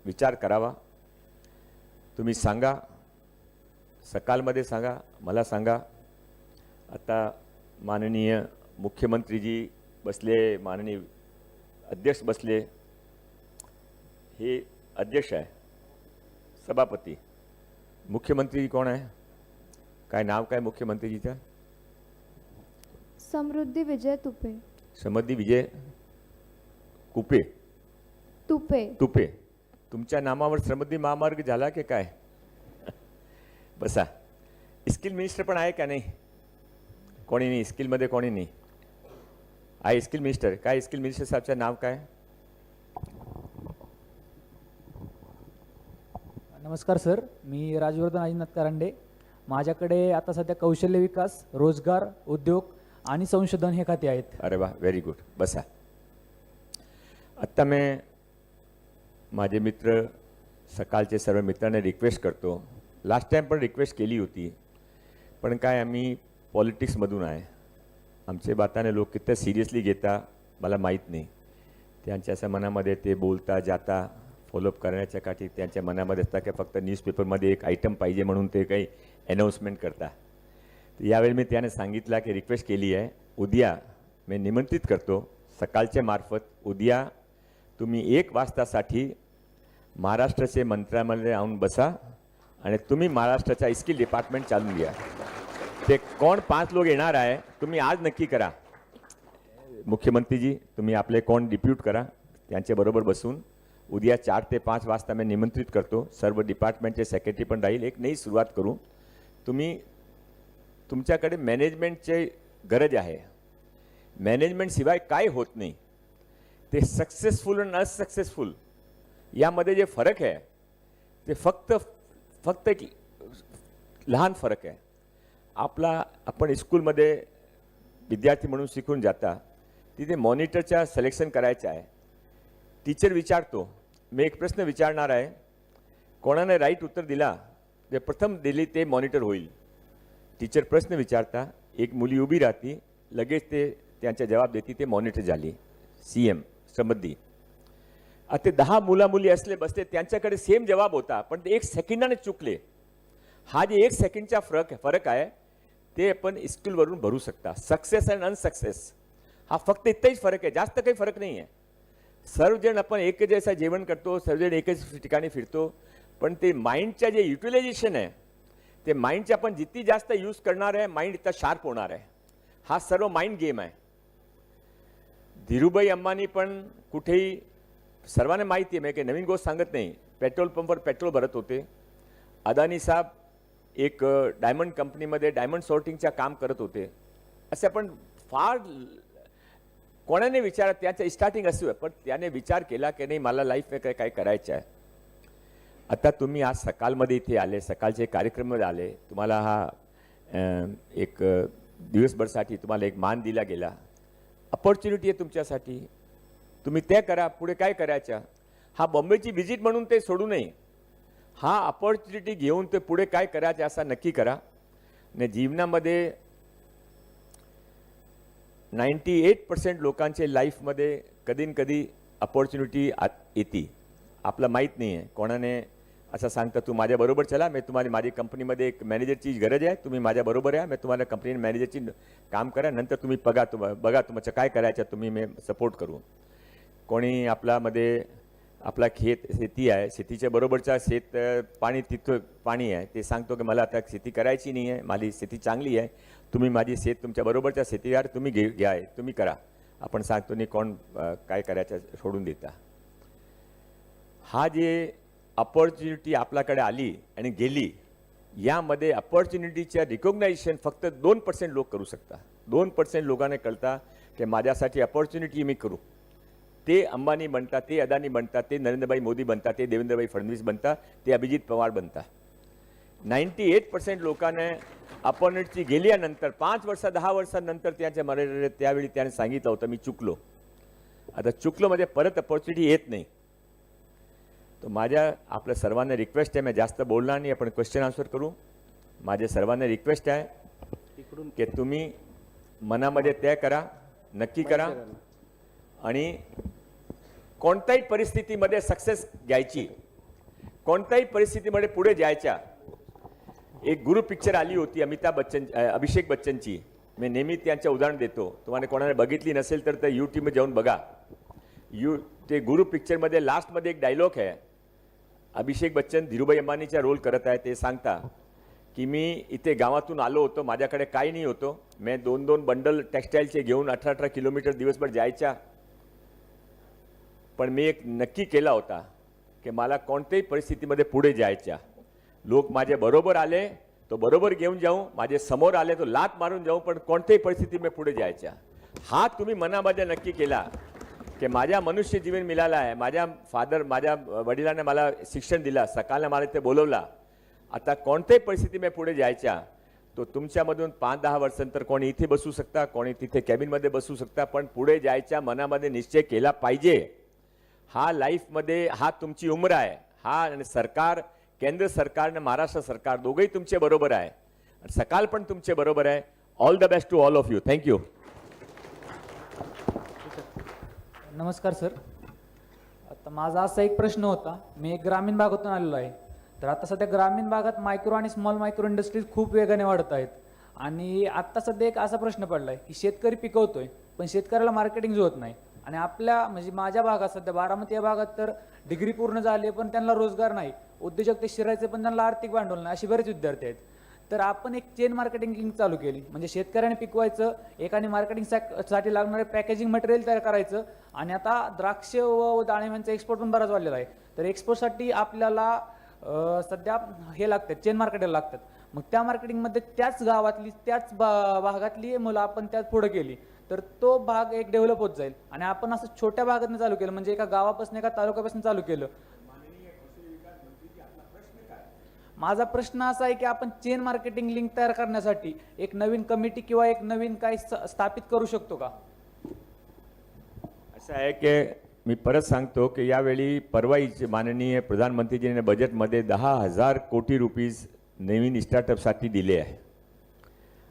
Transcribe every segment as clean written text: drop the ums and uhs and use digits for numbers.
विचार करावा. तुम्ही सांगा, सकाळमध्ये सांगा, मला सांगा. आता माननीय मुख्यमंत्रीजी बसले, माननीय अध्यक्ष बसले. हे अध्यक्ष आहे, सभापती. मुख्यमंत्री कोण आहे? काय नाव काय मुख्यमंत्रीजीचं? समृद्धी विजय तुपे. समृद्धी विजय कुपे तुपे. तुपे. तुमच्या नामावर समृद्धी महामार्ग झाला की काय? बसा. स्किल मिनिस्टर पण आहे का नाही? कोणी नाही स्किलमध्ये, कोणी नाही आहे. स्किल मिनिस्टर काय? स्किल मिनिस्टर साहेबचं नाव काय? नमस्कार सर, मी राजवर्धन आदिनाथ कारंडे. माझ्याकडे आता सध्या कौशल्य विकास, रोजगार, उद्योग आणि संशोधन हे खाते आहेत. अरे वा, व्हेरी गुड. बसा. आत्ता मैं माझे मित्र, सकाळचे सर्व मित्रांना रिक्वेस्ट करतो. लास्ट टाइम पण रिक्वेस्ट केली होती, पण काय आम्ही पॉलिटिक्समधून आहे. आमचे बाताने लोक किती सिरियसली घेता मला माहीत नाही. त्यांच्या असं मनामध्ये ते बोलता जाता, फॉलोअप करण्याच्या काठी त्यांच्या मनामध्ये असता की फक्त न्यूजपेपरमध्ये एक आयटम पाहिजे म्हणून ते काही अनाऊन्समेंट करता. तर यावेळी मी त्याने सांगितलं की रिक्वेस्ट केली आहे, उद्या मी निमंत्रित करतो सकाळच्या मार्फत. उद्या तुम्ही 1 वाजतासाठी महाराष्ट्राचे मंत्रालयामध्ये येऊन बसा आणि तुम्ही महाराष्ट्राचा स्किल डिपार्टमेंट चालून घ्या. ते कोण 5 लोक येणार आहे तुम्ही आज नक्की करा. मुख्यमंत्रीजी तुम्ही आपले कोण डिप्यूट करा, त्यांच्याबरोबर बसून उद्या 4 ते 5 वाजता मी निमंत्रित करतो. सर्व डिपार्टमेंटचे सेक्रेटरी पण राहील. एक नई सुरुवात करू. तुम्ही तुमच्याकडे मॅनेजमेंटची गरज आहे. मॅनेजमेंट शिवाय काय होत नाही. ते सक्सेसफुल आणि अनसक्सेसफुल यामध्ये जे फरक आहे ते फक्त एक लहान फरक आहे. आपण स्कूलमध्ये विद्यार्थी म्हणून शिकून जाता, तिथे मॉनिटरच्या सिलेक्शन करायचं आहे. टीचर विचारतो, मी एक प्रश्न विचारणार आहे, कोणाने राईट उत्तर दिला ते प्रथम दिली ते मॉनिटर होईल. टीचर प्रश्न विचारता, एक मुली उभी राहती, लगेच ते त्यांचा जवाब देते, ते मॉनिटर झाली. CM समृद्धी. आता 10 मुली असले बसले, त्यांच्याकडे सेम जवाब होता, पण ते 1 सेकंदाने चुकले. हा जे 1 सेकंडचा फरक आहे ते आपण स्किलवरून भरू शकता. सक्सेस अँड अनसक्सेस हा फक्त इतकाच फरक आहे, जास्त काही फरक नाही आहे. सर्वजण आपण एक जैसा जेवण करतो, सर्वजण एकच ठिकाणी फिरतो, पण ते माइंडच्या जे युटिलायझेशन आहे, ते माइंडचे आपण जितकी जास्त यूज करणार आहे, माइंड इतका शार्प होणार आहे. हा सर्व माइंड गेम आहे. धीरूभाई अंबानी पण कुठेही, सर्वांना माहिती आहे, मी काही नवीन गोष्ट सांगत नाही, पेट्रोल पंपवर पेट्रोल भरत होते. अदानी साहेब एक डायमंड कंपनीमध्ये डायमंड सॉर्टिंगचं काम करत होते. असे आपण फार कोणाने विचार, त्याचं स्टार्टिंग असं, पण त्याने विचार केला की नाही मला लाईफमध्ये काय करायचं आहे. आता तुम्ही आज सकाळमध्ये इथे आले, सकाळचे कार्यक्रममध्ये आले, तुम्हाला हा एक दिवसभरसाठी तुम्हाला एक मान दिला गेला. अपॉर्च्युनिटी आहे तुमच्यासाठी, तुम्ही ते करा. पुढे काय करायचं, हा बॉम्बेची व्हिजिट म्हणून ते सोडू नये. हा अपॉर्च्युनिटी घेऊन ते पुढे काय करायचं असा नक्की करा. आणि जीवनामध्ये 98% लोकांचे लाईफमध्ये कधी न कधी अपॉर्च्युनिटी येते. आपलं माहीत नाही आहे. कोणाने असं सांगतं तू माझ्याबरोबर चला, मी तुम्हाला माझी कंपनीमध्ये एक मॅनेजरची गरज आहे, तुम्ही माझ्याबरोबर या, मी तुम्हाला कंपनी मॅनेजरची काम करा, नंतर तुम्ही बघा तुमचं काय करायचं, तुम्ही मी सपोर्ट करू. कोणी आपल्यामध्ये आपला शेती आहे, शेतीच्या बरोबरचा पाणी तिथं पाणी आहे, ते सांगतो की मला आता शेती करायची नाही आहे, माझी शेती चांगली आहे, तुम्ही माझी तुमच्या बरोबरच्या शेतीदार तुम्ही घ्या, तुम्ही करा. आपण सांगतो नाही कोण काय करायचं सोडून देता. हा जे अपॉर्च्युनिटी आपल्याकडे आली आणि गेली, यामध्ये अपॉर्च्युनिटीच्या रिकॉग्नायझेशन फक्त 2% लोक करू शकता. 2% लोकांना कळता की माझ्यासाठी अपॉर्च्युनिटी मी करू. ते अंबानी बनतात, ते अदानी बनतात, ते नरेंद्रभाई मोदी बनतात, ते देवेंद्रभाई फडणवीस बनतात, ते अभिजित पवार बनतात. 98% लोकांना अपॉर्च्युनिटी गेल्यानंतर 5 वर्ष 10 वर्षांनंतर त्यांच्या मराठी त्यावेळी त्याने सांगितलं होतं मी चुकलो. आता चुकलो म्हणजे परत अपॉर्च्युनिटी येत नाही. तो माझ्या आपल्या सर्वांना रिक्वेस्ट आहे, मी जास्त बोलणार नाही, आपण क्वेश्चन आन्सर करू. माझ्या सर्वांना रिक्वेस्ट आहे की तुम्ही मनामध्ये तय करा, नक्की करा आणि कोणत्याही परिस्थितीमध्ये सक्सेस घ्यायची. कोणत्याही परिस्थितीमध्ये पुढे जायच्या. एक गुरु पिक्चर आली होती अभिषेक बच्चनची. मी नेहमी त्यांचं उदाहरण देतो. तुम्हाला कोणाला बघितली नसेल तर यूट्यूबवर जाऊन बघा. ते गुरु पिक्चरमध्ये लास्टमध्ये एक डायलॉग आहे. अभिषेक बच्चन धीरूभाई अंबानीचा रोल करत आहे. ते सांगता की मी इथे गावातून आलो होतो, माझ्याकडे काही नाही होतो. मी 2-2 बंडल टेक्सटाईलचे घेऊन 18-18 किलोमीटर दिवसभर जायच्या. पण मी एक नक्की केला होता की मला कोणत्याही परिस्थितीमध्ये पुढे जायच्या. लोक माझे बरोबर आले तो बरोबर घेऊन जाऊ, माझे समोर आले तो लात मारून जाऊ, पण कोणत्याही परिस्थितीमध्ये पुढे जायच्या. हा तुम्ही मनामध्ये नक्की केला की माझ्या मनुष्य जीवन मिळालं आहे. माझ्या वडिलांनी मला शिक्षण दिलं, सकाळला मला ते बोलवला. आता कोणत्याही परिस्थितीमध्ये पुढे जायच्या. तो तुमच्यामधून 5-10 वर्षांतर कोणी इथे बसू शकता, कोणी तिथे कॅबिनमध्ये बसू शकता, पण पुढे जायच्या मनामध्ये निश्चय केला पाहिजे. हा लाईफमध्ये हा तुमची उम्र आहे. हा आणि सरकार, केंद्र सरकार आणि महाराष्ट्र सरकार दोघेही तुमचे बरोबर आहे. सकाळ पण तुमचे बरोबर आहे. All the best to all of you. Thank you. नमस्कार सर. आता माझा असा एक प्रश्न होता. मी एक ग्रामीण भागातून आलेलो आहे. तर आता सध्या ग्रामीण भागात मायक्रो आणि स्मॉल मायक्रो इंडस्ट्रीज खूप वेगाने वाढत आहेत. आणि आत्ता सध्या एक असा प्रश्न पडला आहे की शेतकरी पिकवतोय पण शेतकऱ्याला मार्केटिंग होत नाही. आणि आपल्या म्हणजे माझ्या भागात सध्या बारामती या भागात तर डिग्री पूर्ण झाली पण त्यांना रोजगार नाही. उद्योजक ते शिरायचे पण त्यांना आर्थिक भांडवल नाही. असे बरेच विद्यार्थी आहेत. तर आपण एक चेन मार्केटिंग लिंक चालू केली. म्हणजे शेतकऱ्याने पिकवायचं, एकाने मार्केटिंग साठी लागणारे पॅकेजिंग मटेरियल तयार करायचं. आणि आता द्राक्ष व डाळिंबांचा एक्सपोर्ट पण बराच वाढलेला आहे. तर एक्सपोर्टसाठी आपल्याला सध्या हे लागतात, चेन मार्केटला लागतात. मग त्या मार्केटिंगमध्ये त्याच गावातली त्याच भागातली मुलं आपण त्यात पुढे केली तर तो भाग एक डेव्हलप होत जाईल. आणि आपण असं छोट्या भागातून चालू केलं, म्हणजे एका गावापासून एका तालुक्यापासून चालू केलं. माझा प्रश्न असा आहे की आपण चेन मार्केटिंग लिंक तयार करण्यासाठी एक नवीन कमिटी किंवा एक नवीन काय स्थापित करू शकतो का? असं आहे की मी परत सांगतो की यावेळी परवाईचे माननीय प्रधानमंत्रीजीने बजेटमध्ये 10,000 कोटी रुपीज नवीन स्टार्टअपसाठी दिले आहे.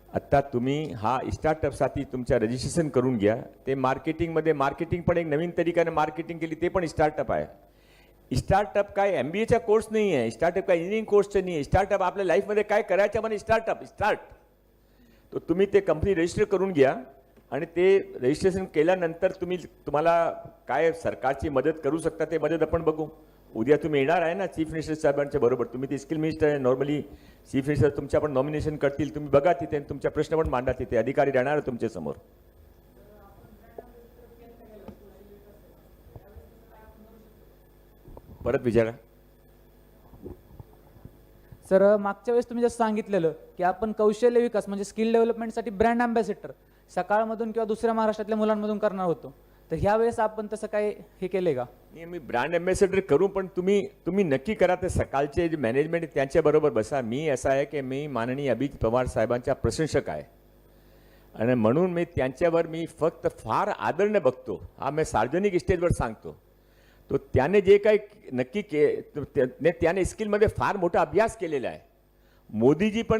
आत्ता तुम्ही हा स्टार्टअपसाठी तुमच्या रजिस्ट्रेशन करून घ्या. ते मार्केटिंग पण एक नवीन तरीकाने मार्केटिंग केली, ते पण स्टार्टअप आहे. स्टार्टअप काय MBAचा कोर्स नाही आहे. स्टार्टअप काय इंजिनिअरिंग कोर्सचं नाही आहे. स्टार्टअप आपल्या लाईफमध्ये काय करायचं म्हणजे स्टार्ट. तो तुम्ही ते कंपनी रजिस्टर करून घ्या. आणि ते रजिस्ट्रेशन केल्यानंतर तुम्हाला काय सरकारची मदत करू शकता ते मदत आपण बघू. उद्या तुम्ही येणार आहे ना चीफ मिनिस्टर साहेबांच्या बरोबर. तुम्ही ते स्किल मिनिस्टर आहे. नॉर्मली चीफ मिनिस्टर तुमच्या पण नॉमिनेशन करतील. तुम्ही बघा तिथे तुमच्या प्रश्न पण मांडा. तिथे अधिकारी राहणार आहे तुमच्या समोर. परत विचारा सर. मागच्या वेळेस तुम्ही जसं सांगितलेलं की आपण कौशल्य विकास म्हणजे स्किल डेव्हलपमेंटसाठी ब्रँड अँबॅसेडर सकाळमधून किंवा दुसऱ्या महाराष्ट्रातल्या मुलांमधून करणार होतो. तर ह्या वेळेस आपण तसं काय हे केले का? मी ब्रँड अँबॅसेडर करू, पण तुम्ही नक्की करा. ते सकाळचे जे मॅनेजमेंट त्यांच्याबरोबर बसा. मी असं आहे की मी माननीय अभिजित पवार साहेबांचा प्रशंसक आहे आणि म्हणून मी त्यांच्यावर मी फक्त फार आदरने बघतो. हा मी सार्वजनिक स्टेजवर सांगतो. तो त्याने जे काही नक्की त्याने स्किलमध्ये फार मोठा अभ्यास केलेला आहे. मोदीजी पण